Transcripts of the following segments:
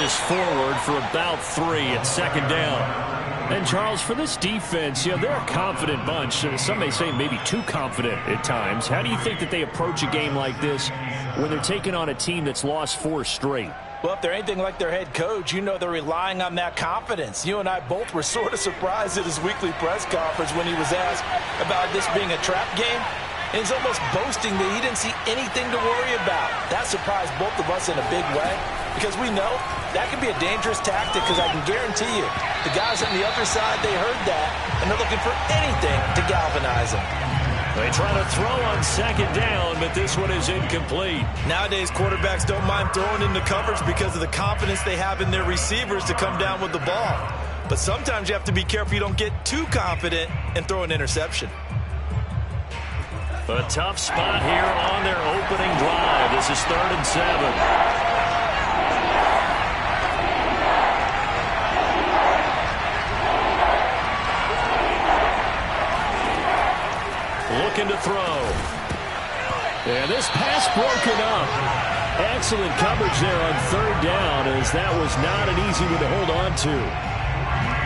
this forward for about 3 at second down. And, Charles, for this defense, they're a confident bunch. Some may say maybe too confident at times. How do you think that they approach a game like this when they're taking on a team that's lost 4 straight? Well, if they're anything like their head coach, they're relying on that confidence. You and I both were sort of surprised at his weekly press conference when he was asked about this being a trap game. And he's almost boasting that he didn't see anything to worry about. That surprised both of us in a big way because we know that could be a dangerous tactic because I can guarantee you the guys on the other side, they heard that, and they're looking for anything to galvanize them. They try to throw on second down, but this one is incomplete. Nowadays, quarterbacks don't mind throwing into coverage because of the confidence they have in their receivers to come down with the ball. But sometimes you have to be careful you don't get too confident and throw an interception. A tough spot here on their opening drive. This is 3rd and 7. Looking to throw. And this pass broken up. Excellent coverage there on 3rd down, as that was not an easy one to hold on to.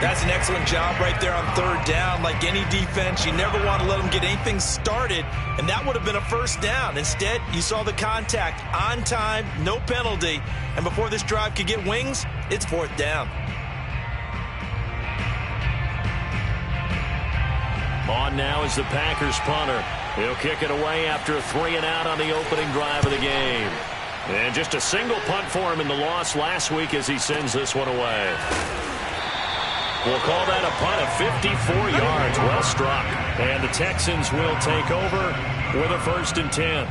That's an excellent job right there on 3rd down. Like any defense, you never want to let them get anything started, and that would have been a 1st down. Instead, you saw the contact on time, no penalty, and before this drive could get wings, it's 4th down. On now is the Packers punter. He'll kick it away after a 3 and out on the opening drive of the game. And just a single punt for him in the loss last week as he sends this one away. We'll call that a punt of 54 yards. Well struck. And the Texans will take over with a 1st and 10.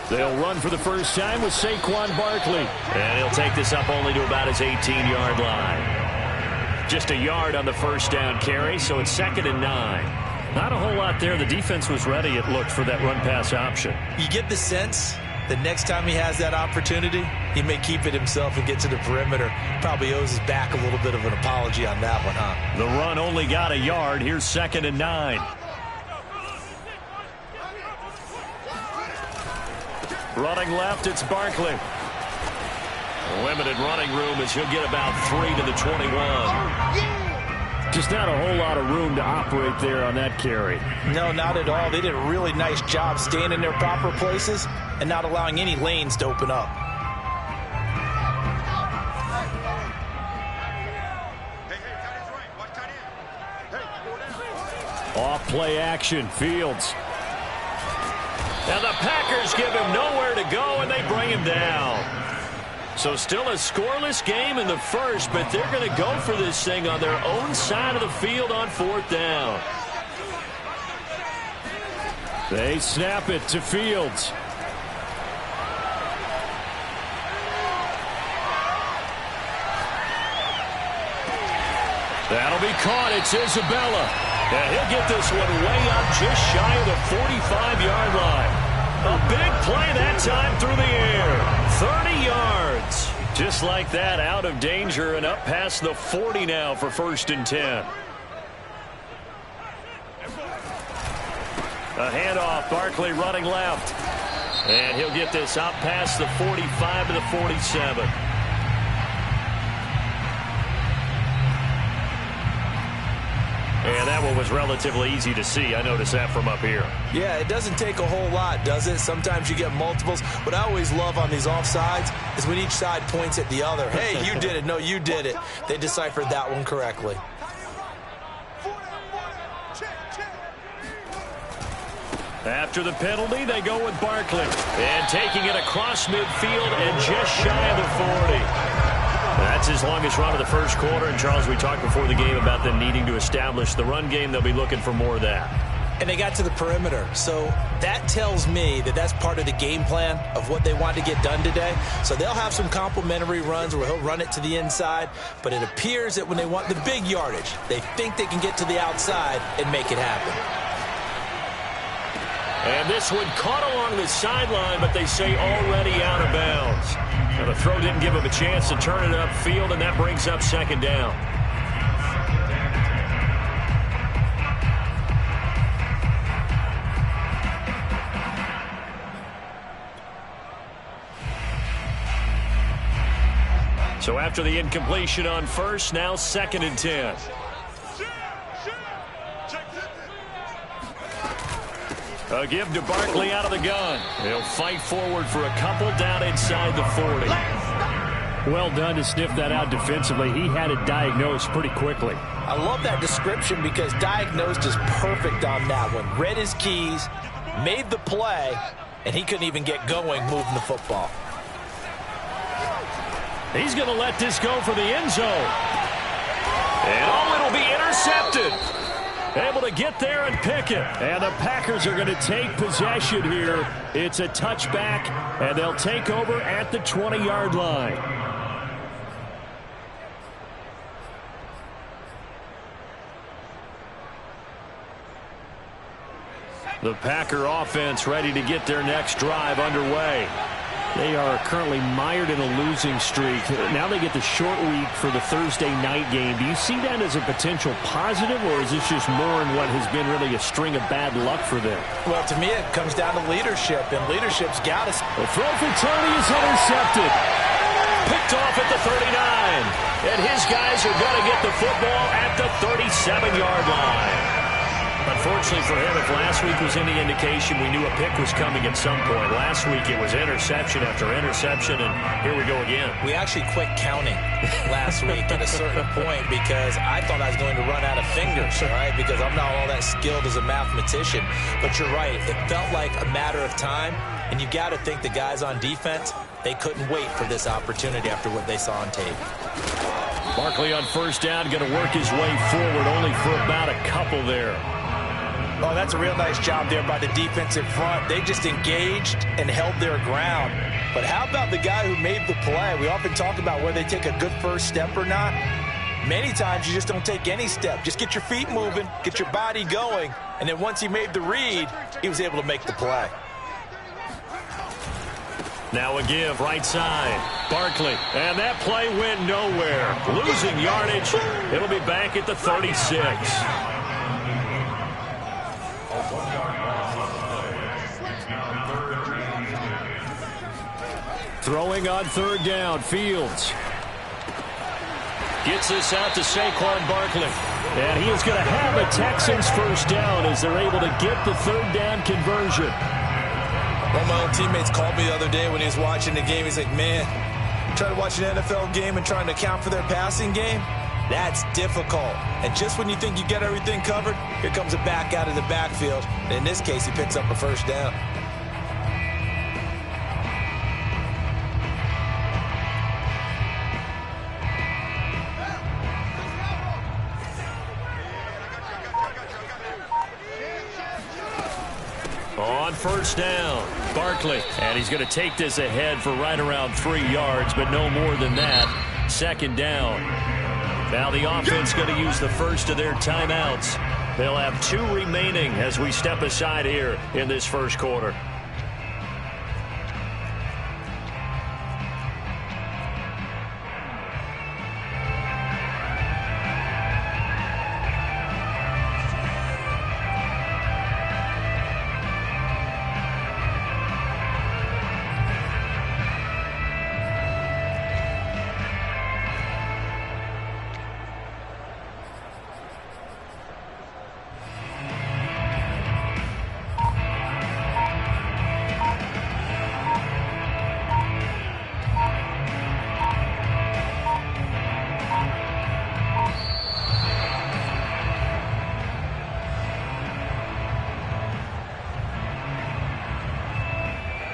They'll run for the first time with Saquon Barkley. And he'll take this up only to about his 18-yard line. Just a yard on the 1st down carry, so it's 2nd and 9. Not a whole lot there. The defense was ready, it looked, for that run-pass option. You get the sense that next time he has that opportunity, he may keep it himself and get to the perimeter. Probably owes his back a little bit of an apology on that one, huh? The run only got a yard. Here's 2nd and 9. Running left, it's Barkley. Limited running room as he'll get about 3 to the 21. Just not a whole lot of room to operate there on that carry. No, not at all. They did a really nice job staying in their proper places and not allowing any lanes to open up. Off play action, Fields. And the Packers give him nowhere to go, and they bring him down. So still a scoreless game in the first, but they're going to go for this thing on their own side of the field on 4th down. They snap it to Fields. That'll be caught. It's Isabella. And he'll get this one way up just shy of the 45-yard line. A big play that time through the air. 30 yards. Just like that, out of danger and up past the 40 now for 1st and 10. A handoff, Barkley running left. And he'll get this out past the 45 to the 47. And that one was relatively easy to see. I noticed that from up here. Yeah, it doesn't take a whole lot, does it? Sometimes you get multiples. What I always love on these offsides is when each side points at the other. Hey, you did it. No, you did it. They deciphered that one correctly. After the penalty, they go with Barkley. And taking it across midfield and just shy of the 40. That That's his longest run of the first quarter. And, Charles, we talked before the game about them needing to establish the run game. They'll be looking for more of that. And they got to the perimeter. So that tells me that that's part of the game plan of what they want to get done today. So they'll have some complementary runs where he'll run it to the inside. But it appears that when they want the big yardage, they think they can get to the outside and make it happen. And this one caught along the sideline, but they say already out of bounds. Now the throw didn't give him a chance to turn it upfield, and that brings up second down. So after the incompletion on first, now 2nd and 10. A give to Barkley out of the gun. He'll fight forward for a couple down inside the 40. Well done to sniff that out defensively. He had it diagnosed pretty quickly. I love that description because diagnosed is perfect on that one. Read his keys, made the play, and he couldn't even get going moving the football. He's going to let this go for the end zone. And it'll be intercepted. Able to get there and pick it. And the Packers are going to take possession here. It's a touchback, and they'll take over at the 20-yard line. The Packer offense ready to get their next drive underway. They are currently mired in a losing streak. Now they get the short week for the Thursday night game. Do you see that as a potential positive, or is this just more in what has been really a string of bad luck for them? Well, to me, it comes down to leadership, and leadership's got us. The throw for Tony is intercepted. Picked off at the 39. And his guys are going to get the football at the 37-yard line. Unfortunately for him, if last week was any indication, we knew a pick was coming at some point. Last week it was interception after interception, and here we go again. We actually quit counting last week at a certain point because I thought I was going to run out of fingers, right? Because I'm not all that skilled as a mathematician. But you're right. It felt like a matter of time, and you got to think the guys on defense, they couldn't wait for this opportunity after what they saw on tape. Barkley on first down, going to work his way forward, only for about a couple there. Oh, that's a real nice job there by the defensive front. They just engaged and held their ground. But how about the guy who made the play? We often talk about whether they take a good first step or not. Many times you just don't take any step. Just get your feet moving, get your body going, and then once he made the read, he was able to make the play. Now a give, right side. Barkley, and that play went nowhere. Losing yardage. It'll be back at the 36. Throwing on third down, Fields. Gets this out to Saquon Barkley. And he is going to have a Texans first down as they're able to get the third down conversion. One of my old teammates called me the other day when he was watching the game. He's like, man, trying to watch an NFL game and trying to account for their passing game, that's difficult. And just when you think you get everything covered, here comes a back out of the backfield. And in this case, he picks up a first down. On first down, Barkley. And he's going to take this ahead for right around 3 yards, but no more than that. Second down. Now the offense going to use the first of their timeouts. They'll have 2 remaining as we step aside here in this first quarter.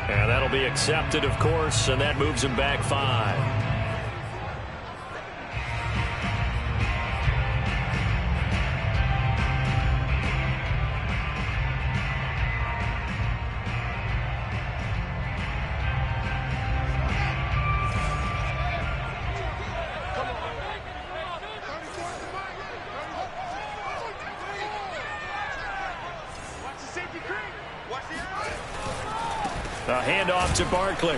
And that'll be accepted, of course, and that moves him back 5. A handoff to Barkley.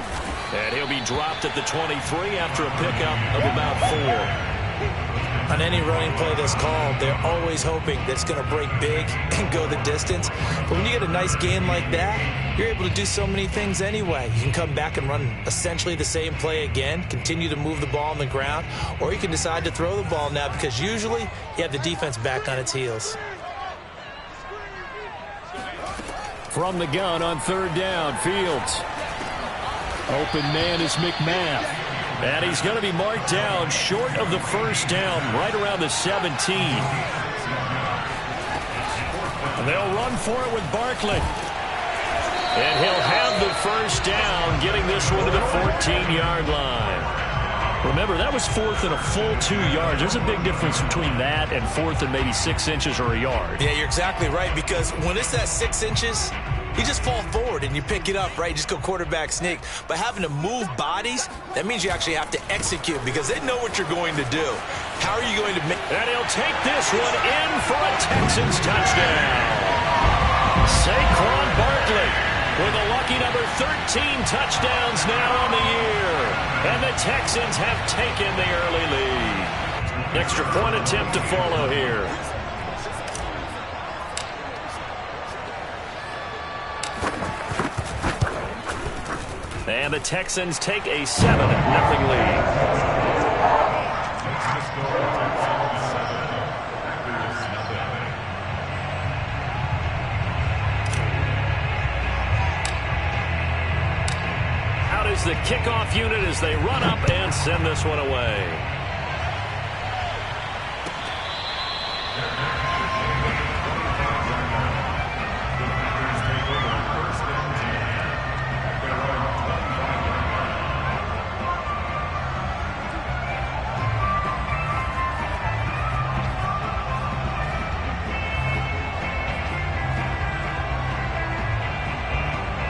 And he'll be dropped at the 23 after a pickup of about 4. On any running play that's called, they're always hoping that it's going to break big and go the distance. But when you get a nice game like that, you're able to do so many things anyway. You can come back and run essentially the same play again, continue to move the ball on the ground, or you can decide to throw the ball now because usually you have the defense back on its heels. From the gun on 3rd down, Fields. Open man is McMath. And he's going to be marked down short of the first down, right around the 17. And they'll run for it with Barkley. And he'll have the first down, getting this one to the 14-yard line. Remember, that was 4th and a full 2 yards. There's a big difference between that and 4th and maybe 6 inches or a yard. Yeah, you're exactly right, because when it's at 6 inches, you just fall forward and you pick it up, right? You just go quarterback sneak. But having to move bodies, that means you actually have to execute because they know what you're going to do. How are you going to make... And he'll take this one in for a Texans touchdown. Saquon Barkley with a lucky number 13 touchdowns now on the year. And the Texans have taken the early lead. Extra point attempt to follow here. And the Texans take a 7-0 lead. Out is the kickoff unit as they run up and send this one away.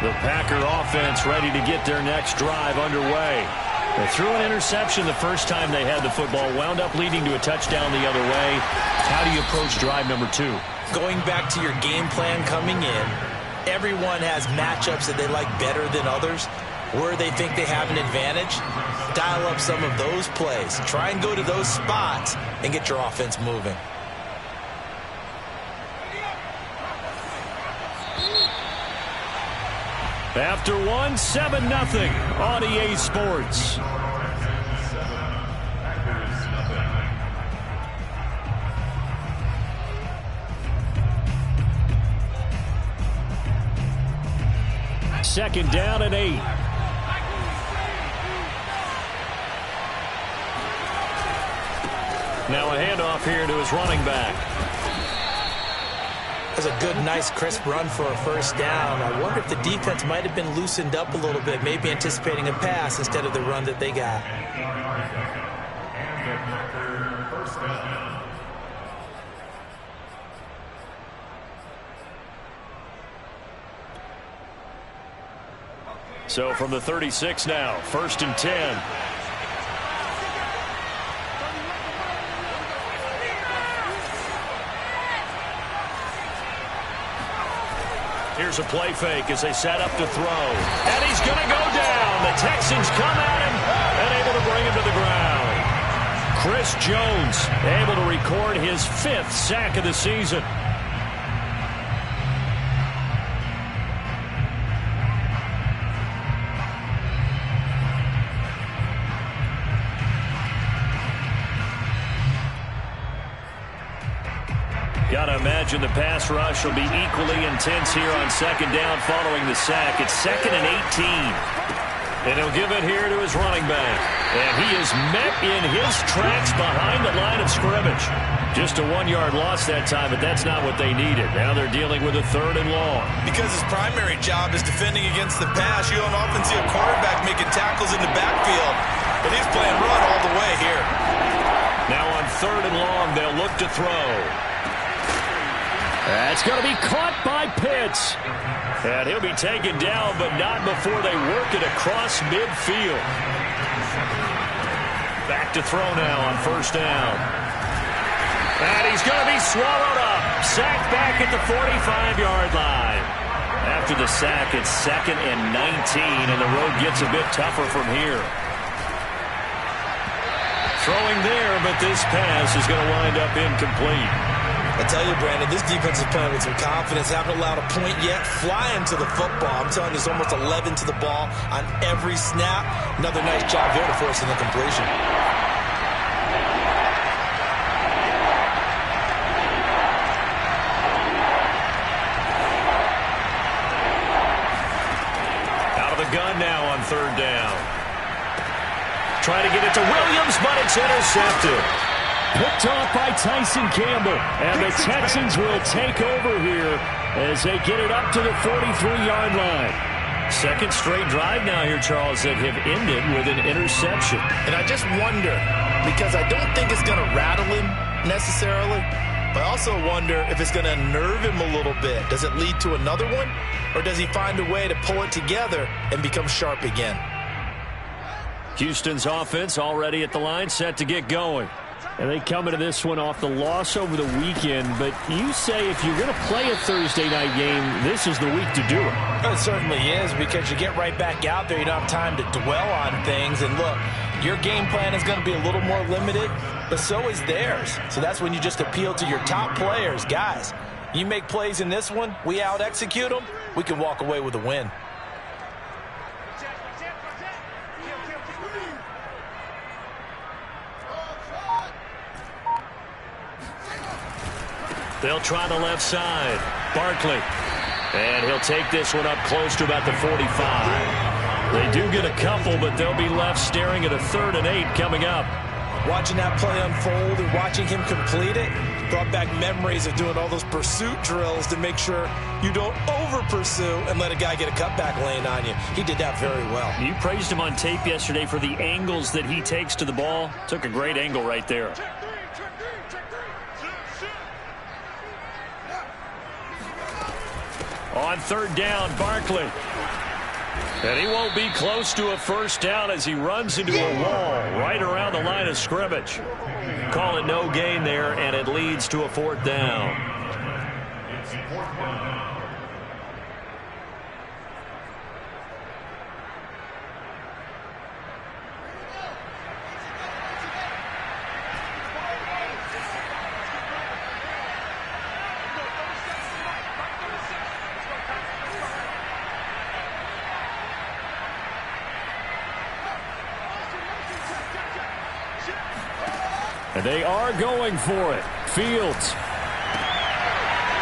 The Packer offense ready to get their next drive underway. They threw an interception the first time they had the football, wound up leading to a touchdown the other way. How do you approach drive number 2? Going back to your game plan coming in, everyone has matchups that they like better than others. Where they think they have an advantage, dial up some of those plays. Try and go to those spots and get your offense moving. After 7-0 on EA Sports. Second down and 8. Now a handoff here to his running back. That's a good, nice, crisp run for a first down. I wonder if the defense might have been loosened up a little bit, maybe anticipating a pass instead of the run that they got. So from the 36 now, 1st and 10. Here's a play fake as they set up to throw. And he's going to go down. The Texans come at him and able to bring him to the ground. Chris Jones able to record his 5th sack of the season. Got to imagine the pass rush will be equally intense here on 2nd down following the sack. It's 2nd and 18. And he'll give it here to his running back. And he is met in his tracks behind the line of scrimmage. Just a 1-yard loss that time, but that's not what they needed. Now they're dealing with a 3rd and long. Because his primary job is defending against the pass, you don't often see a quarterback making tackles in the backfield. But he's playing run all the way here. Now on 3rd and long, they'll look to throw. That's going to be caught by Pitts. And he'll be taken down, but not before they work it across midfield. Back to throw now on 1st down. And he's going to be swallowed up. Sacked back at the 45-yard line. After the sack, it's 2nd and 19, and the road gets a bit tougher from here. Throwing there, but this pass is going to wind up incomplete. I tell you, Brandon, this defense is playing with some confidence. Haven't allowed a point yet. Flying to the football. I'm telling you, there's almost 11 to the ball on every snap. Another nice job there to force an incompletion. Out of the gun now on 3rd down. Trying to get it to Williams, but it's intercepted. Picked off by Tyson Campbell. And the Texans will take over here as they get it up to the 43-yard line. 2nd straight drive now here, Charles, that have ended with an interception. And I just wonder, because I don't think it's going to rattle him necessarily, but I also wonder if it's going to unnerve him a little bit. Does it lead to another one? Or does he find a way to pull it together and become sharp again? Houston's offense already at the line, set to get going. And they come into this one off the loss over the weekend. But you say if you're going to play a Thursday night game, this is the week to do it. It certainly is, because you get right back out there. You don't have time to dwell on things. And look, your game plan is going to be a little more limited, but so is theirs. So that's when you just appeal to your top players. Guys, you make plays in this one, we out-execute them, we can walk away with a win. They'll try the left side. Barkley. And he'll take this one up close to about the 45. They do get a couple, but they'll be left staring at a 3rd and 8 coming up. Watching that play unfold and watching him complete it brought back memories of doing all those pursuit drills to make sure you don't over-pursue and let a guy get a cutback lane on you. He did that very well. You praised him on tape yesterday for the angles that he takes to the ball. Took a great angle right there. On 3rd down, Barkley. And he won't be close to a 1st down as he runs into a wall right around the line of scrimmage. Call it no gain there, and it leads to a 4th down. And they are going for it. Fields.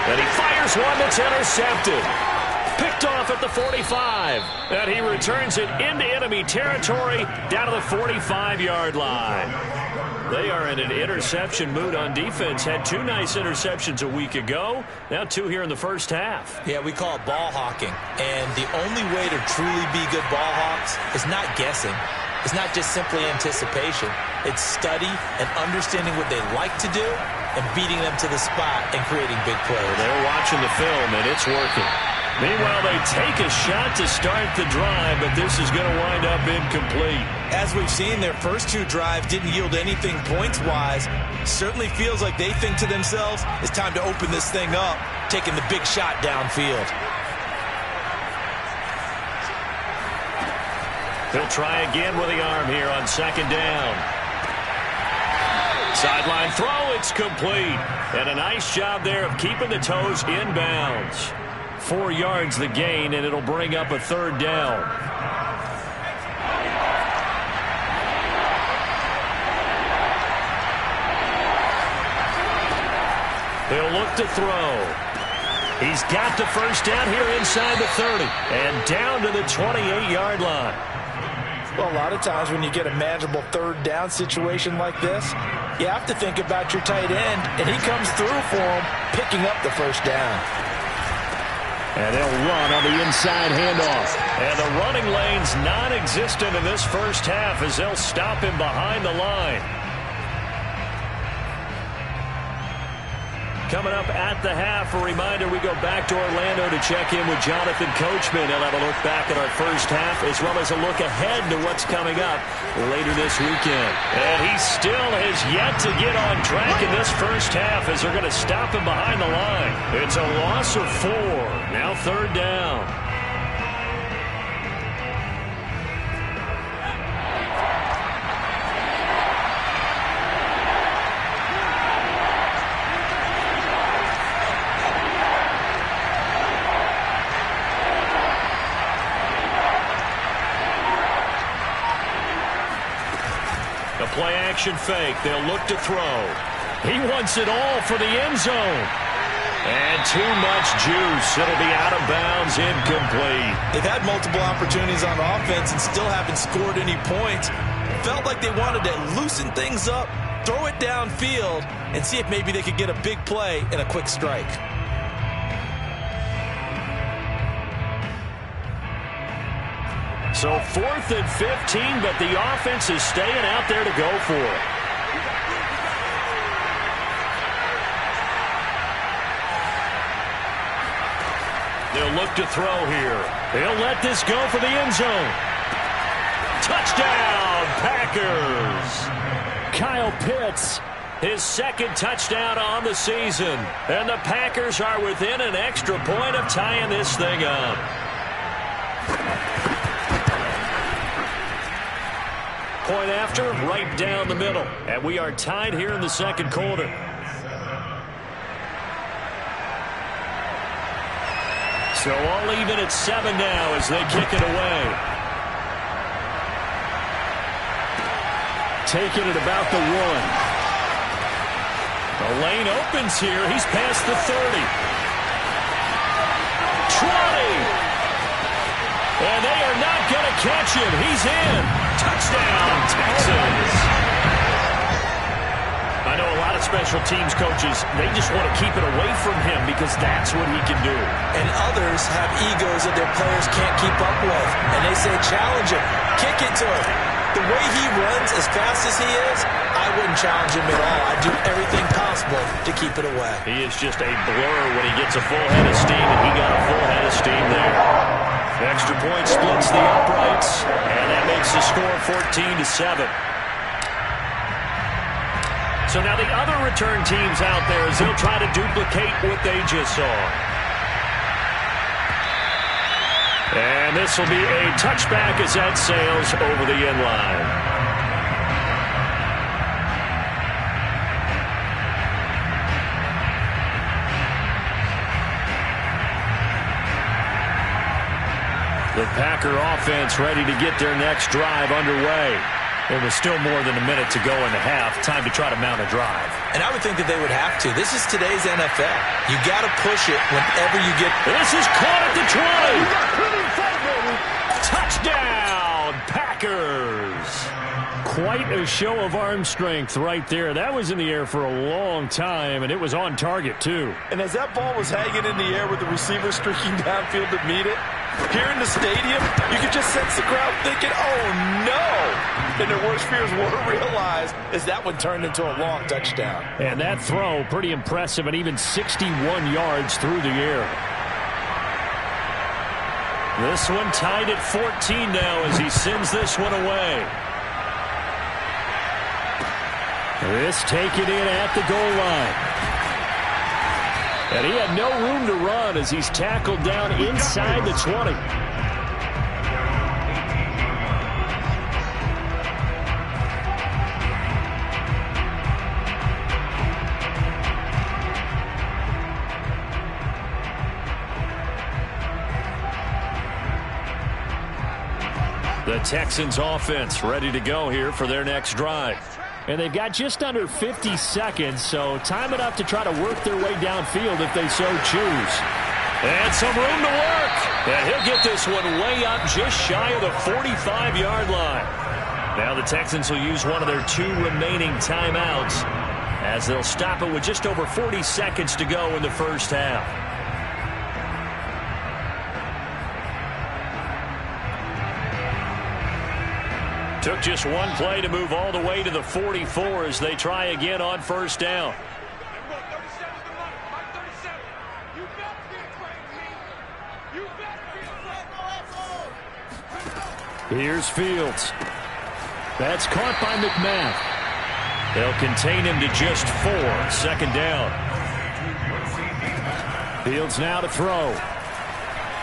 And he fires one that's intercepted. Picked off at the 45. And he returns it into enemy territory down to the 45-yard line. They are in an interception mood on defense. Had 2 nice interceptions a week ago. Now 2 here in the first half. Yeah, we call it ball hawking. And the only way to truly be good ball hawks is not guessing. It's not just simply anticipation. It's study and understanding what they like to do and beating them to the spot and creating big plays. They're watching the film, and it's working. Meanwhile, they take a shot to start the drive, but this is going to wind up incomplete. As we've seen, their first 2 drives didn't yield anything points-wise. Certainly feels like they think to themselves, it's time to open this thing up, taking the big shot downfield. He'll try again with the arm here on 2nd down. Sideline throw, it's complete. And a nice job there of keeping the toes inbounds. 4 yards the gain, and it'll bring up a 3rd down. They'll look to throw. He's got the 1st down here inside the 30 and down to the 28-yard line. Well, a lot of times when you get a manageable 3rd down situation like this, you have to think about your tight end, and he comes through for him, picking up the 1st down. And they'll run on the inside handoff. And the running lane's non-existent in this first half as they'll stop him behind the line. Coming up at the half, a reminder we go back to Orlando to check in with Jonathan Coachman. He'll have a look back at our first half as well as a look ahead to what's coming up later this weekend. And he still has yet to get on track in this first half as they're going to stop him behind the line. It's a loss of 4. Now 3rd down. Play action fake. They'll look to throw. He wants it all for the end zone. And too much juice. It'll be out of bounds, incomplete. They've had multiple opportunities on offense and still haven't scored any points. Felt like they wanted to loosen things up, throw it downfield, and see if maybe they could get a big play and a quick strike. So 4th and 15, but the offense is staying out there to go for it. They'll look to throw here. They'll let this go for the end zone. Touchdown, Packers. Kyle Pitts, his 2nd touchdown on the season. And the Packers are within an extra point of tying this thing up. Point after, right down the middle. And we are tied here in the 2nd quarter. So all even at 7 now as they kick it away. Taking it about the 1. The lane opens here. He's past the 30. 20. And they are not going to catch him. He's in. Touchdown, Texans. I know a lot of special teams coaches, they just want to keep it away from him because that's what he can do. And others have egos that their players can't keep up with. And they say, challenge him. Kick it to him. The way he runs as fast as he is, I wouldn't challenge him at all. I'd do everything possible to keep it away. He is just a blur when he gets a full head of steam, and he got a full head of steam there. Extra point splits the uprights, and that makes the score 14-7. So now the other return teams out there as they'll try to duplicate what they just saw. And this will be a touchback as that sails over the end line. The Packer offense ready to get their next drive underway. There was still more than a minute to go in the half. Time to try to mount a drive. And I would think that they would have to. This is today's NFL. You got to push it whenever you get. This is caught at the 20. Touchdown, Packers. Quite a show of arm strength right there. That was in the air for a long time, and it was on target, too. And as that ball was hanging in the air with the receiver streaking downfield to meet it, here in the stadium, you could just sense the crowd thinking, oh, no. And their worst fears were realized as that one turned into a long touchdown. And that throw, pretty impressive, and even 61 yards through the air. This one tied at 14 now as he sends this one away. This taken in at the goal line. And he had no room to run as he's tackled down inside the 20. The Texans offense ready to go here for their next drive. And they've got just under 50 seconds, so time enough to try to work their way downfield if they so choose. And some room to work. And he'll get this one way up just shy of the 45-yard line. Now the Texans will use one of their 2 remaining timeouts as they'll stop it with just over 40 seconds to go in the first half. Took just one play to move all the way to the 44 as they try again on first down. Here's Fields. That's caught by McMath. They'll contain him to just 4. Second down. Fields now to throw.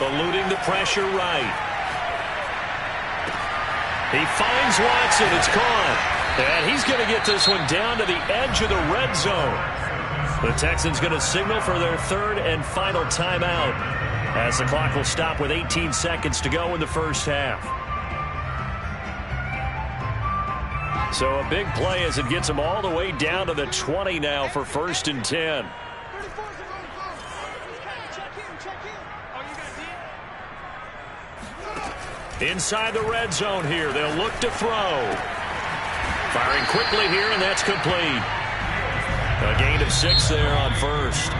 Eluding the pressure right. He finds Watson. It's caught. And he's going to get this one down to the edge of the red zone. The Texans going to signal for their 3rd and final timeout as the clock will stop with 18 seconds to go in the first half. So a big play as it gets them all the way down to the 20 now for 1st and 10. Inside the red zone here. They'll look to throw. Firing quickly here, and that's complete. A gain of 6 there on 1st.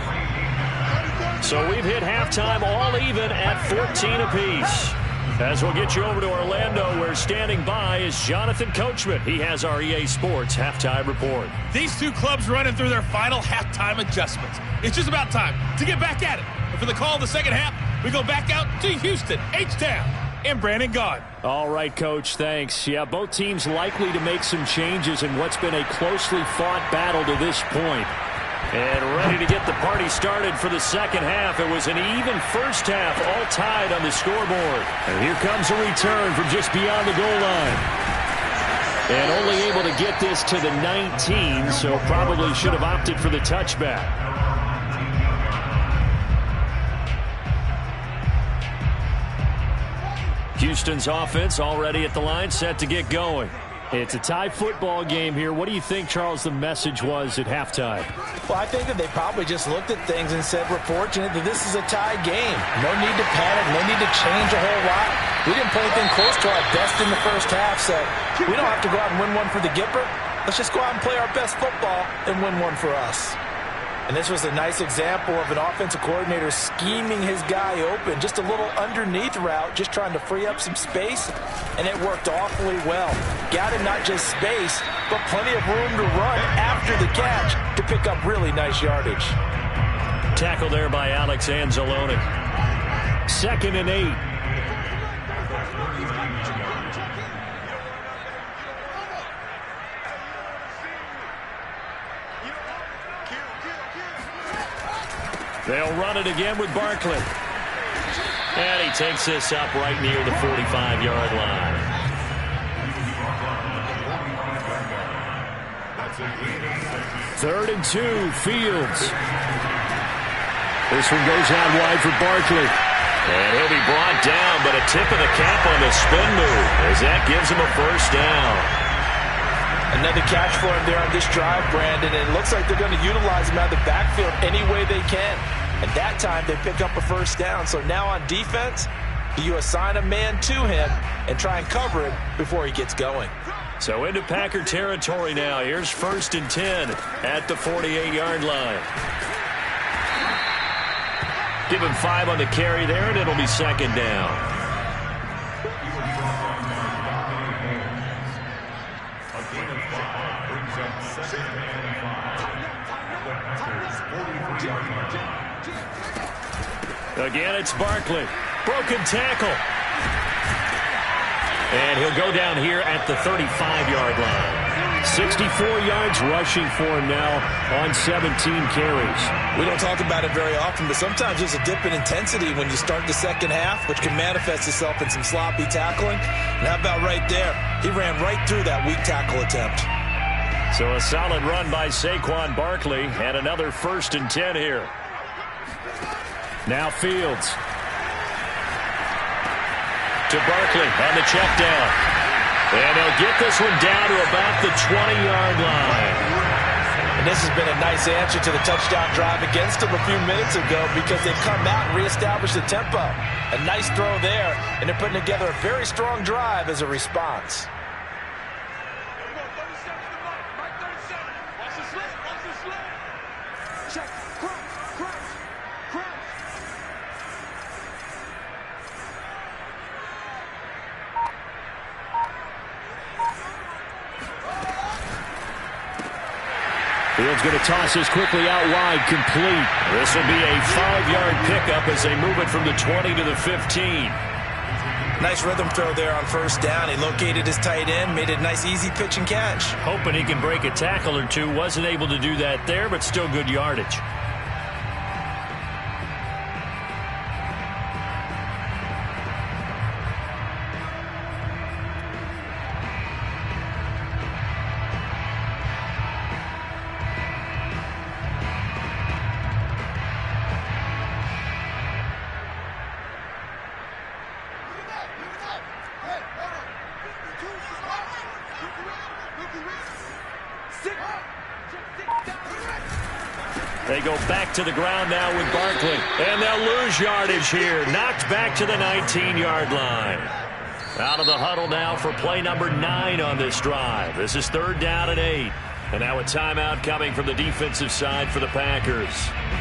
So we've hit halftime all even at 14 apiece. As we'll get you over to Orlando, where standing by is Jonathan Coachman. He has our EA Sports halftime report. These two clubs running through their final halftime adjustments. It's just about time to get back at it. And for the call of the second half, we go back out to Houston, H-Town, and Brandon Gaud. All right, Coach, thanks. Yeah, both teams likely to make some changes in what's been a closely fought battle to this point. And ready to get the party started for the second half. It was an even first half, all tied on the scoreboard. And here comes a return from just beyond the goal line. And only able to get this to the 19, so probably should have opted for the touchback. Houston's offense already at the line, set to get going. It's a tie football game here. What do you think, Charles, the message was at halftime? Well, I think that they probably just looked at things and said, we're fortunate that this is a tie game. No need to panic, no need to change a whole lot. We didn't play anything close to our best in the first half, so we don't have to go out and win one for the Gipper. Let's just go out and play our best football and win one for us. And this was a nice example of an offensive coordinator scheming his guy open. Just a little underneath route, just trying to free up some space, and it worked awfully well. Got him not just space, but plenty of room to run after the catch to pick up really nice yardage. Tackle there by Alex Anzalone. 2nd and 8. They'll run it again with Barkley. And he takes this up right near the 45-yard line. Third and 2, Fields. This one goes out wide for Barkley. And he'll be brought down, but a tip of the cap on the spin move as that gives him a first down. Another catch for him there on this drive, Brandon. And it looks like they're going to utilize him out of the backfield any way they can. And that time they pick up a first down. So now on defense, do you assign a man to him and try and cover him before he gets going? So into Packer territory now. Here's 1st and 10 at the 48-yard line. Give him 5 on the carry there, and it'll be second down. Again, it's Barkley. Broken tackle. And he'll go down here at the 35-yard line. 64 yards rushing for him now on 17 carries. We don't talk about it very often, but sometimes there's a dip in intensity when you start the second half, which can manifest itself in some sloppy tackling. And how about right there? He ran right through that weak tackle attempt. So a solid run by Saquon Barkley, and another 1st and 10 here. Now Fields. To Barkley on the check down. And they'll get this one down to about the 20-yard line. And this has been a nice answer to the touchdown drive against them a few minutes ago because they've come out and reestablished the tempo. A nice throw there, and they're putting together a very strong drive as a response. Fields going to toss this quickly out wide, complete. This will be a 5-yard pickup as they move it from the 20 to the 15. Nice rhythm throw there on first down. He located his tight end, made it a nice easy pitch and catch. Hoping he can break a tackle or two. Wasn't able to do that there, but still good yardage. They go back to the ground now with Barkley. And they'll lose yardage here. Knocked back to the 19-yard line. Out of the huddle now for play number 9 on this drive. This is 3rd down and 8. And now a timeout coming from the defensive side for the Packers.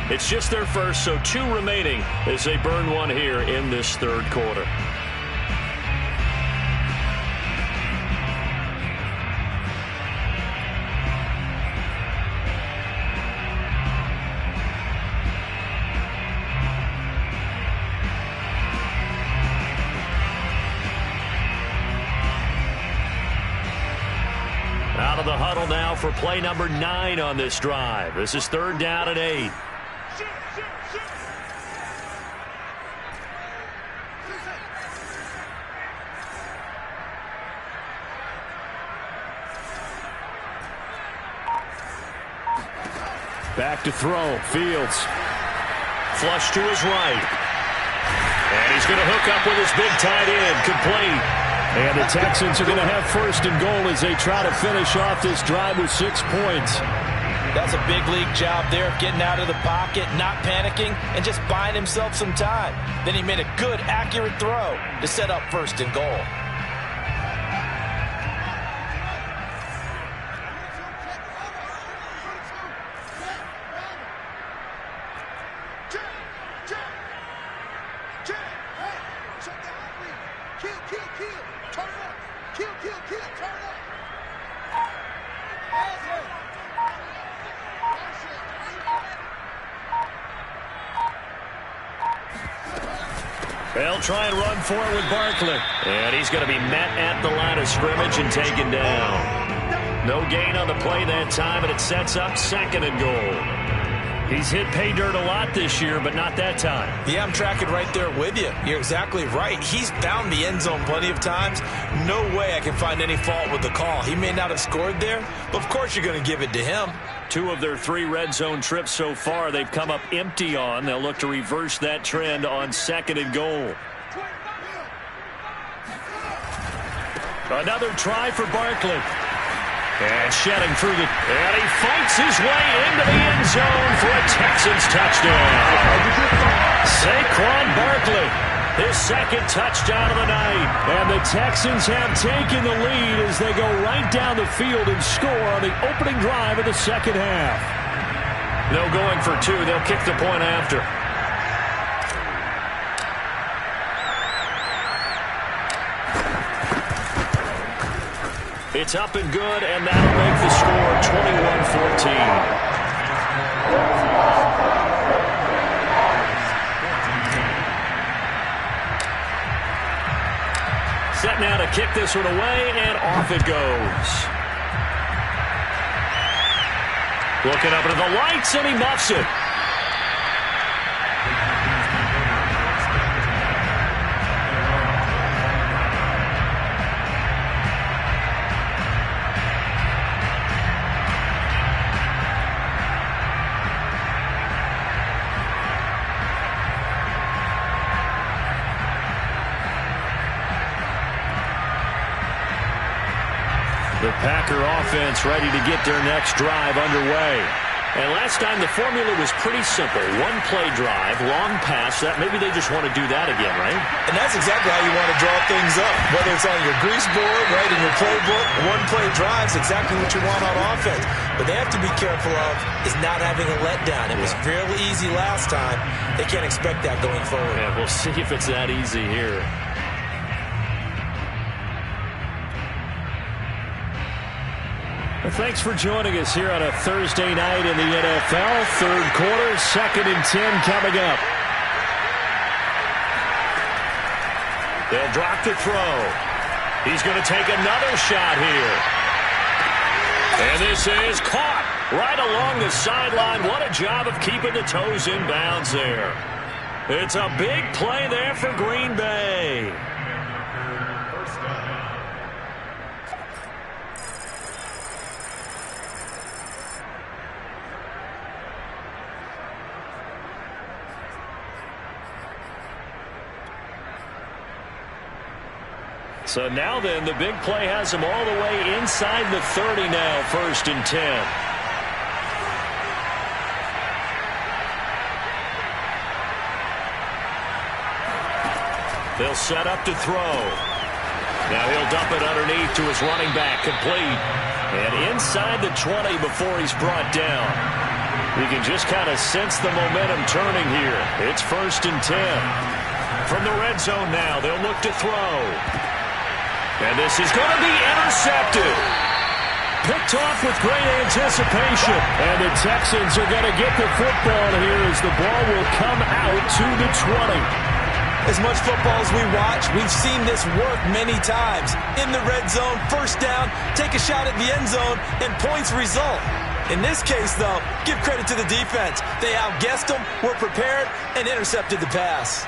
It's just their first, so 2 remaining as they burn one here in this 3rd quarter. Out of the huddle now for play number 9 on this drive. This is 3rd down and 8. Back to throw. Fields. Flush to his right. And he's going to hook up with his big tight end. Complete. And the Texans are going to have 1st and goal as they try to finish off this drive with 6 points. That's a big league job there of getting out of the pocket, not panicking, and just buying himself some time. Then he made a good, accurate throw to set up 1st and goal. They'll try and run for it with Barkley. And he's going to be met at the line of scrimmage and taken down. No gain on the play that time, and it sets up 2nd and goal. He's hit pay dirt a lot this year, but not that time. Yeah, I'm tracking right there with you. You're exactly right. He's found the end zone plenty of times. No way I can find any fault with the call. He may not have scored there, but of course you're going to give it to him. 2 of their 3 red zone trips so far they've come up empty on. They'll look to reverse that trend on 2nd and goal. Another try for Barkley. And shedding through the... And he fights his way into the end zone for a Texans touchdown. Saquon Barkley, his 2nd touchdown of the night. And the Texans have taken the lead as they go right down the field and score on the opening drive of the 2nd half. No going for 2. They'll kick the point after. It's up and good, and that'll make the score 21-14. Set now to kick this one away, and off it goes. Looking up into the lights, and he muffs it. The Packer offense ready to get their next drive underway. And last time the formula was pretty simple. 1-play drive, long pass. That maybe they just want to do that again, right? And that's exactly how you want to draw things up. Whether it's on your grease board, right, in your playbook, 1-play drives, exactly what you want on offense. But they have to be careful of is not having a letdown. It was fairly easy last time. They can't expect that going forward. Yeah, we'll see if it's that easy here. Thanks for joining us here on a Thursday night in the NFL. 3rd quarter, 2nd and 10 coming up. They'll drop the throw. He's going to take another shot here. And this is caught right along the sideline. What a job of keeping the toes in bounds there. It's a big play there for Green Bay. So now then, the big play has him all the way inside the 30 now, 1st and 10. They'll set up to throw. Now he'll dump it underneath to his running back, complete. And inside the 20 before he's brought down. You can just kind of sense the momentum turning here. It's 1st and 10. From the red zone now, they'll look to throw. And this is going to be intercepted. Picked off with great anticipation. And the Texans are going to get the football here as the ball will come out to the 20. As much football as we watch, we've seen this work many times. In the red zone, 1st down, take a shot at the end zone, and points result. In this case, though, give credit to the defense. They outguessed them, were prepared, and intercepted the pass.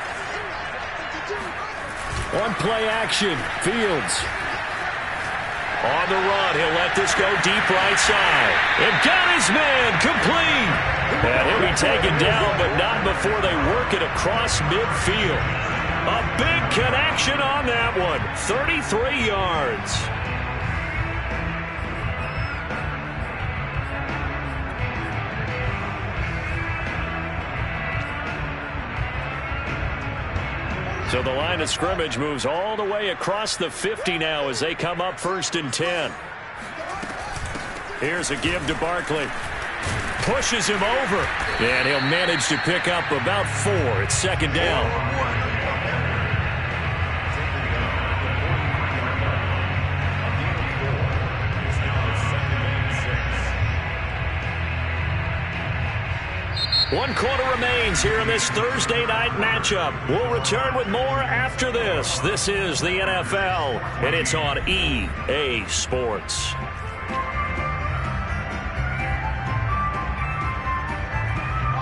On play action, Fields. On the run, he'll let this go deep right side. And got his man, complete. And he'll be taken down, but not before they work it across midfield. A big connection on that one, 33 yards. So the line of scrimmage moves all the way across the 50 now as they come up 1st and 10. Here's a give to Barkley. Pushes him over. And he'll manage to pick up about 4. It's 2nd down. One quarter remains here in this Thursday night matchup. We'll return with more after this. This is the NFL, and it's on EA Sports.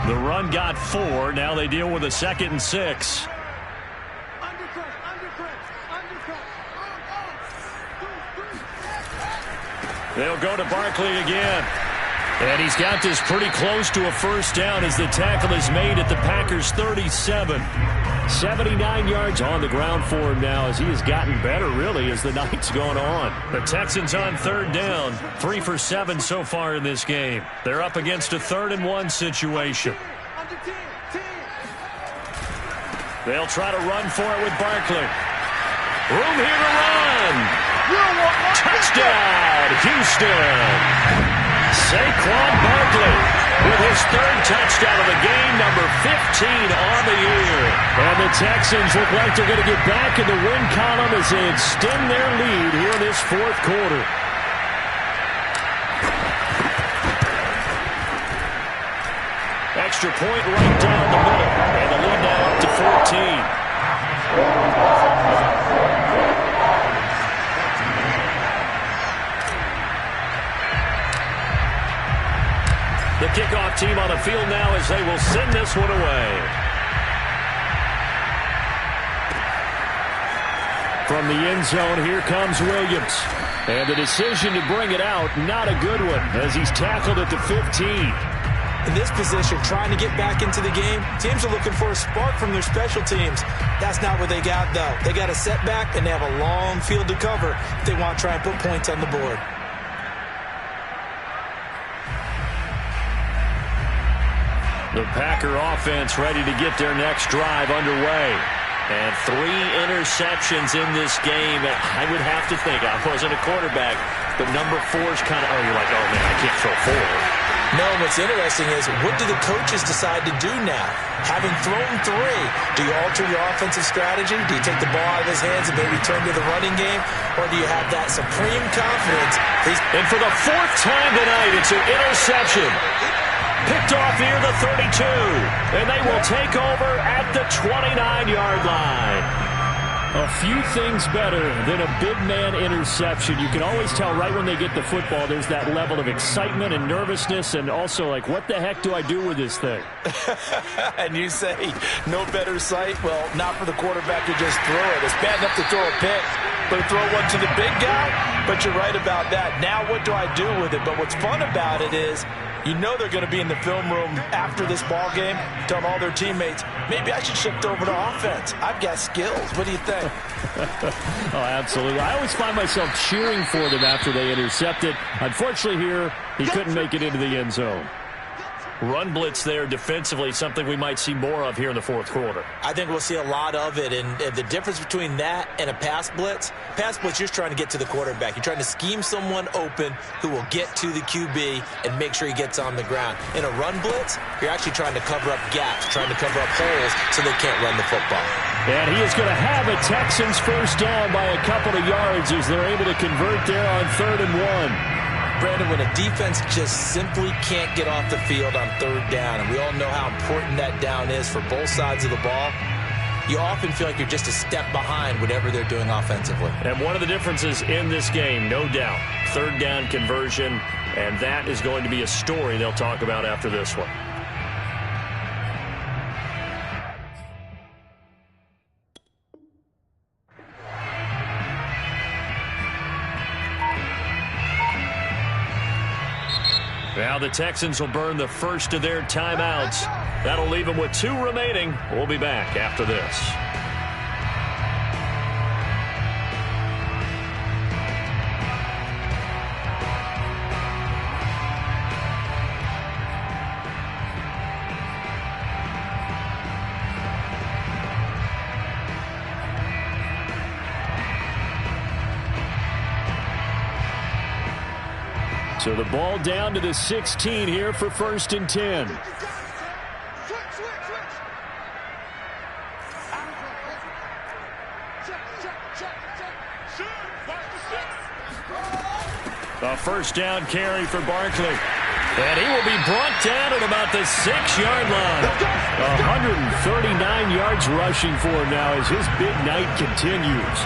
The run got 4. Now they deal with a 2nd and 6. They'll go to Barkley again. And he's got this pretty close to a 1st down as the tackle is made at the Packers' 37. 79 yards on the ground for him now as he has gotten better, really, as the night's gone on. The Texans on 3rd down, 3 for 7 so far in this game. They're up against a 3rd and 1 situation. They'll try to run for it with Barkley. Room here to run. Touchdown, Houston. Saquon Barkley with his 3rd touchdown of the game, number 15 on the year. And the Texans look like they're going to get back in the win column as they extend their lead here in this 4th quarter. Extra point right down the middle. And the lead now up to 14. The kickoff team on the field now as they will send this one away. From the end zone, here comes Williams. And the decision to bring it out, not a good one, as he's tackled at the 15. In this position, trying to get back into the game, teams are looking for a spark from their special teams. That's not what they got, though. They got a setback, and they have a long field to cover if they want to try and put points on the board. The Packer offense ready to get their next drive underway. And 3 interceptions in this game. I would have to think, I wasn't a quarterback, but number 4's kind of, you're like, oh, man, I can't throw 4. No, what's interesting is, what do the coaches decide to do now? Having thrown 3, do you alter your offensive strategy? Do you take the ball out of his hands and maybe turn to the running game? Or do you have that supreme confidence? And for the 4th time tonight, it's an interception. Picked off near the 32, and they will take over at the 29-yard line. A few things better than a big man interception. You can always tell right when they get the football, there's that level of excitement and nervousness, and also like, what the heck do I do with this thing? And you say, no better sight? Well, not for the quarterback to just throw it. It's bad enough to throw a pick, but throw one to the big guy? But you're right about that. Now what do I do with it? But what's fun about it is, you know they're going to be in the film room after this ball game, telling all their teammates, maybe I should shift over to offense. I've got skills. What do you think? Oh, absolutely. I always find myself cheering for them after they intercept it. Unfortunately here, he couldn't make it into the end zone. Run blitz there defensively, something we might see more of here in the fourth quarter. I think we'll see a lot of it, and the difference between that and a pass blitz, you're trying to get to the quarterback. You're trying to scheme someone open who will get to the QB and make sure he gets on the ground. In a run blitz, you're actually trying to cover up gaps, trying to cover up holes so they can't run the football. And he is going to have a Texans first down by a couple of yards as they're able to convert there on 3rd and 1. Brandon, when a defense just simply can't get off the field on 3rd down, and we all know how important that down is for both sides of the ball, you often feel like you're just a step behind whatever they're doing offensively. And one of the differences in this game, no doubt, 3rd down conversion, and that is going to be a story they'll talk about after this one. Now the Texans will burn the first of their timeouts. That'll leave them with 2 remaining. We'll be back after this. So the ball down to the 16 here for 1st and 10. A first down carry for Barkley. And he will be brought down at about the 6-yard line. 139 yards rushing for him now as his big night continues.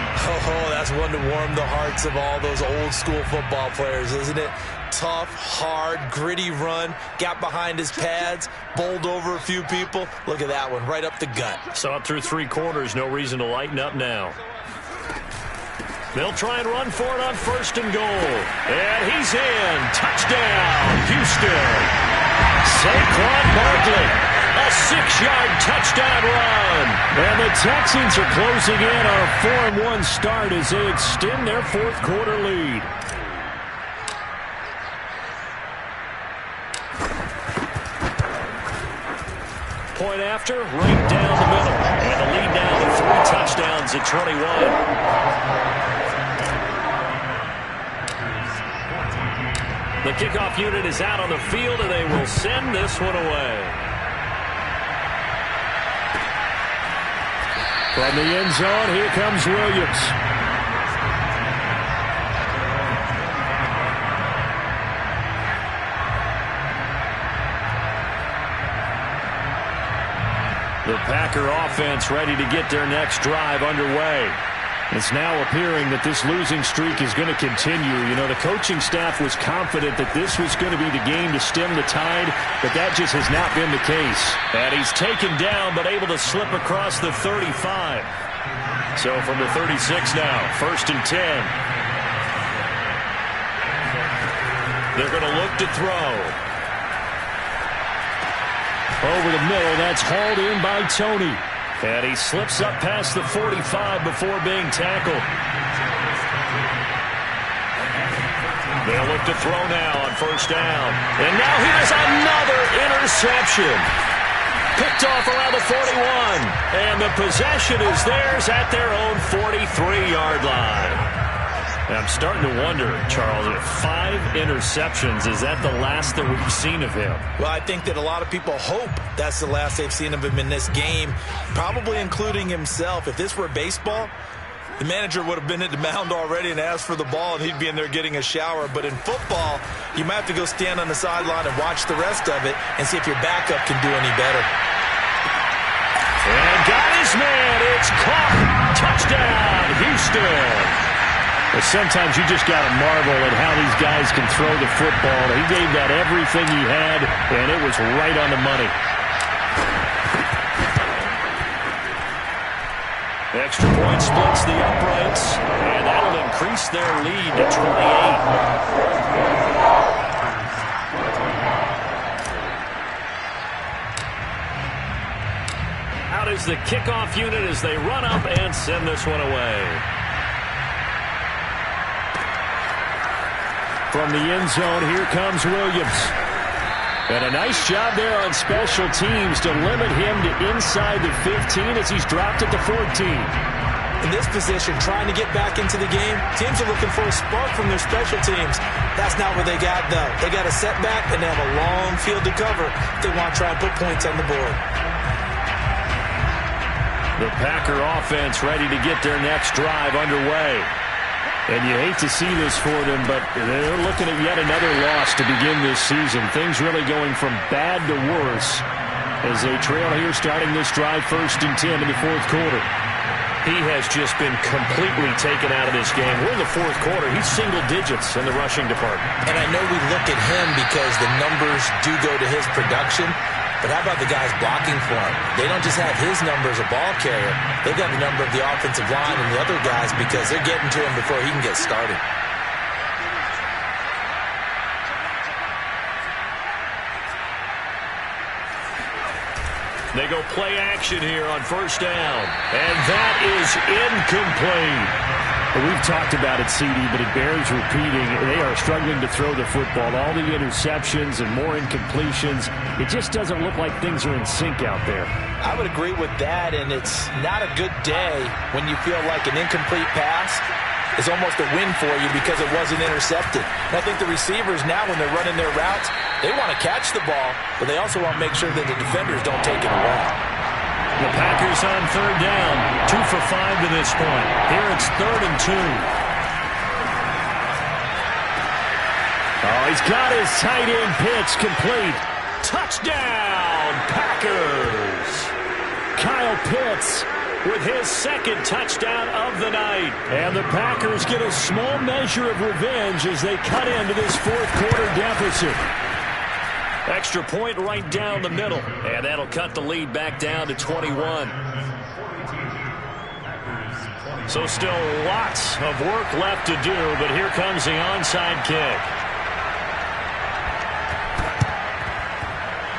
Oh, that's one to warm the hearts of all those old school football players, isn't it? Tough, hard, gritty run, got behind his pads, bowled over a few people. Look at that one, right up the gut. Saw it through 3 quarters, no reason to lighten up now. They'll try and run for it on 1st and goal. And he's in. Touchdown, Houston. Saquon Barkley. A 6-yard touchdown run. And the Texans are closing in on a 4-1 start as they extend their 4th quarter lead. Point after, right down the middle. And the lead now to 3 touchdowns at 21. The kickoff unit is out on the field, and they will send this one away. From the end zone, here comes Williams. The Packer offense ready to get their next drive underway. It's now appearing that this losing streak is going to continue. You know, the coaching staff was confident that this was going to be the game to stem the tide, but that just has not been the case. And he's taken down, but able to slip across the 35. So from the 36 now, 1st and 10. They're going to look to throw. Over the middle, that's hauled in by Tony. And he slips up past the 45 before being tackled. They'll look to throw now on 1st down. And now here's another interception. Picked off around the 41. And the possession is theirs at their own 43-yard line. I'm starting to wonder, Charles, if 5 interceptions, is that the last that we've seen of him? Well, I think that a lot of people hope that's the last they've seen of him in this game, probably including himself. If this were baseball, the manager would have been at the mound already and asked for the ball, and he'd be in there getting a shower. But in football, you might have to go stand on the sideline and watch the rest of it and see if your backup can do any better. And got his man. It's caught. Touchdown. good. Well, sometimes you just got to marvel at how these guys can throw the football. He gave that everything he had, and it was right on the money. Extra point splits the uprights, and that'll increase their lead to 28. Out is the kickoff unit as they run up and send this one away. From the end zone, here comes Williams. And a nice job there on special teams to limit him to inside the 15 as he's dropped at the 14. In this position, trying to get back into the game, teams are looking for a spark from their special teams. That's not what they got, though. They got a setback, and they have a long field to cover if they want to try and put points on the board. The Packer offense ready to get their next drive underway. And you hate to see this for them, but they're looking at yet another loss to begin this season. Things really going from bad to worse as they trail here starting this drive 1st and 10 in the 4th quarter. He has just been completely taken out of this game. We're in the 4th quarter. He's single digits in the rushing department. And I know we look at him because the numbers do go to his production. But how about the guys blocking for him? They don't just have his number as a ball carrier. They've got the number of the offensive line and the other guys because they're getting to him before he can get started. They go play action here on 1st down. And that is incomplete. We've talked about it, CD, but it bears repeating. They are struggling to throw the football. All the interceptions and more incompletions. It just doesn't look like things are in sync out there. I would agree with that, and it's not a good day when you feel like an incomplete pass is almost a win for you because it wasn't intercepted. And I think the receivers now, when they're running their routes, they want to catch the ball, but they also want to make sure that the defenders don't take it away. The Packers on 3rd down, 2 for 5 to this point. Here it's 3rd and 2. Oh, he's got his tight end pitch complete. Touchdown, Packers! Kyle Pitts with his 2nd touchdown of the night. And the Packers get a small measure of revenge as they cut into this 4th quarter deficit. Extra point right down the middle. And that'll cut the lead back down to 21. So still lots of work left to do, but here comes the onside kick.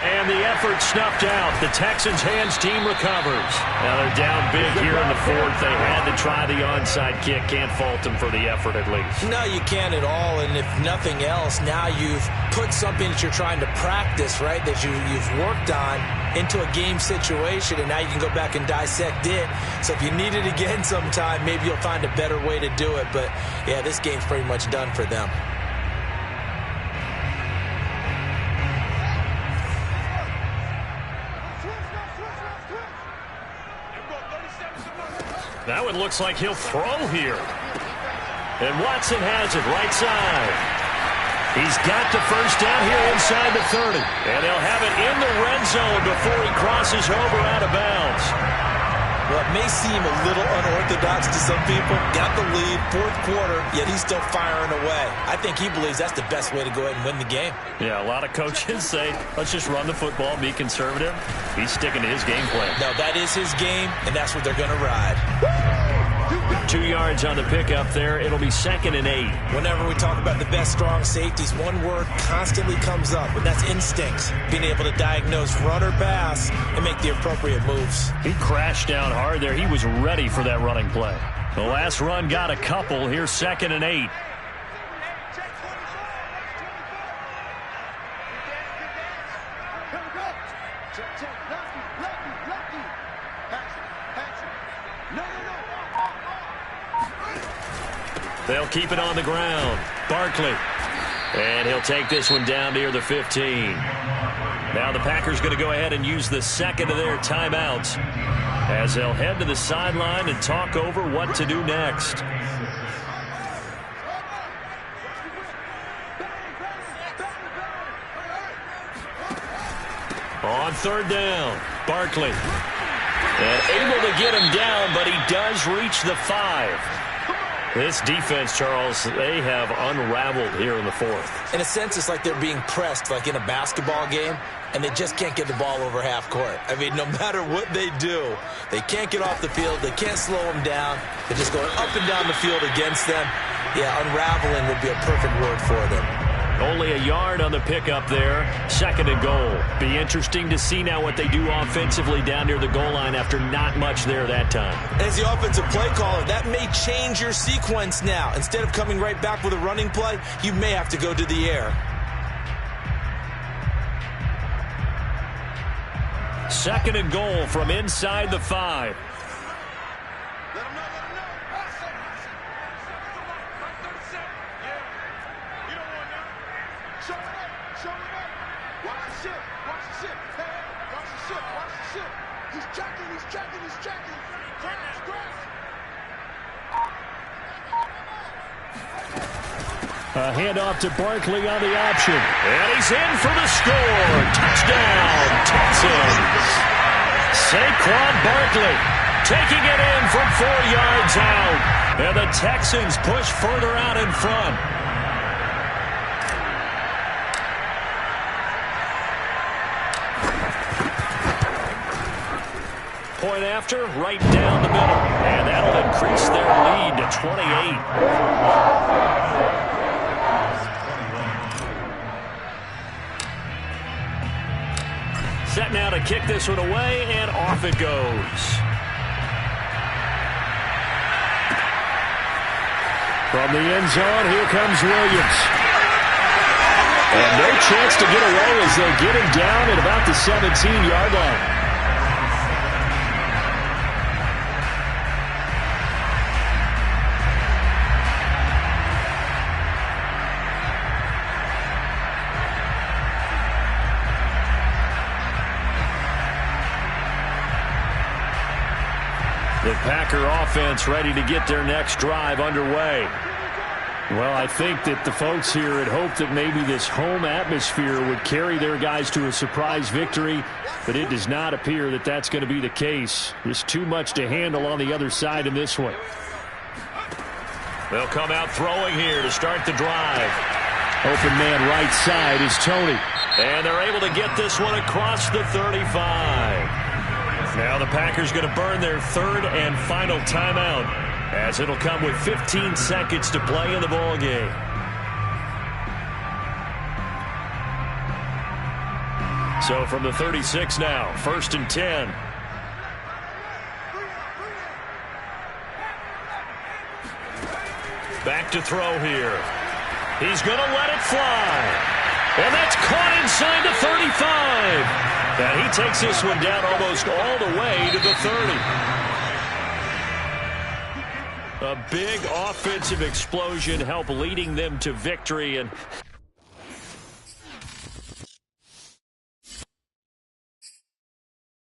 And the effort snuffed out. The Texans hands team recovers. Now they're down big here in the 4th. They had to try the onside kick. Can't fault them for the effort at least. No, you can't at all. And if nothing else, now you've put something that you're trying to practice, right, that you've worked on into a game situation, and now you can go back and dissect it. So if you need it again sometime, maybe you'll find a better way to do it. But, yeah, this game's pretty much done for them. Now it looks like he'll throw here. And Watson has it right side. He's got the 1st down here inside the 30. And they'll have it in the red zone before he crosses over out of bounds. Well, it may seem a little unorthodox to some people. Got the lead, 4th quarter, yet he's still firing away. I think he believes that's the best way to go ahead and win the game. Yeah, a lot of coaches say, let's just run the football, be conservative. He's sticking to his game plan. No, that is his game, and that's what they're going to ride. 2 yards on the pickup there. It'll be 2nd and 8. Whenever we talk about the best strong safeties, one word constantly comes up, and that's instinct. Being able to diagnose run or pass and make the appropriate moves. He crashed down hard there. He was ready for that running play. The last run got a couple. Here's 2nd and 8. They'll keep it on the ground. Barkley. And he'll take this one down near the 15. Now the Packers going to go ahead and use the 2nd of their timeouts as they'll head to the sideline and talk over what to do next. On 3rd down, Barkley. And able to get him down, but he does reach the 5. This defense, Charles, they have unraveled here in the fourth. In a sense, it's like they're being pressed like in a basketball game, and they just can't get the ball over half court. I mean, no matter what they do, they can't get off the field. They can't slow them down. They're just going up and down the field against them. Yeah, unraveling would be a perfect word for them. Only a yard on the pickup there. 2nd and goal. Be interesting to see now what they do offensively down near the goal line after not much there that time. As the offensive play caller, that may change your sequence now. Instead of coming right back with a running play, you may have to go to the air. 2nd and goal from inside the 5. A handoff to Barkley on the option. And he's in for the score. Touchdown, Texans. Saquon Barkley taking it in from 4 yards out. And the Texans push further out in front. Point after, right down the middle. And that'll increase their lead to 28. Set now to kick this one away, and off it goes. From the end zone, here comes Williams. And no chance to get away as they get him down at about the 17-yard line. The Packer offense ready to get their next drive underway. Well, I think that the folks here had hoped that maybe this home atmosphere would carry their guys to a surprise victory, but it does not appear that that's going to be the case. There's too much to handle on the other side in this one. They'll come out throwing here to start the drive. Open man right side is Tony. And they're able to get this one across the 35. Now the Packers going to burn their 3rd and final timeout, as it'll come with 15 seconds to play in the ball game. So from the 36 now, 1st and 10. Back to throw here. He's going to let it fly. And that's caught inside the 35. And he takes this one down almost all the way to the 30. A big offensive explosion helped leading them to victory. And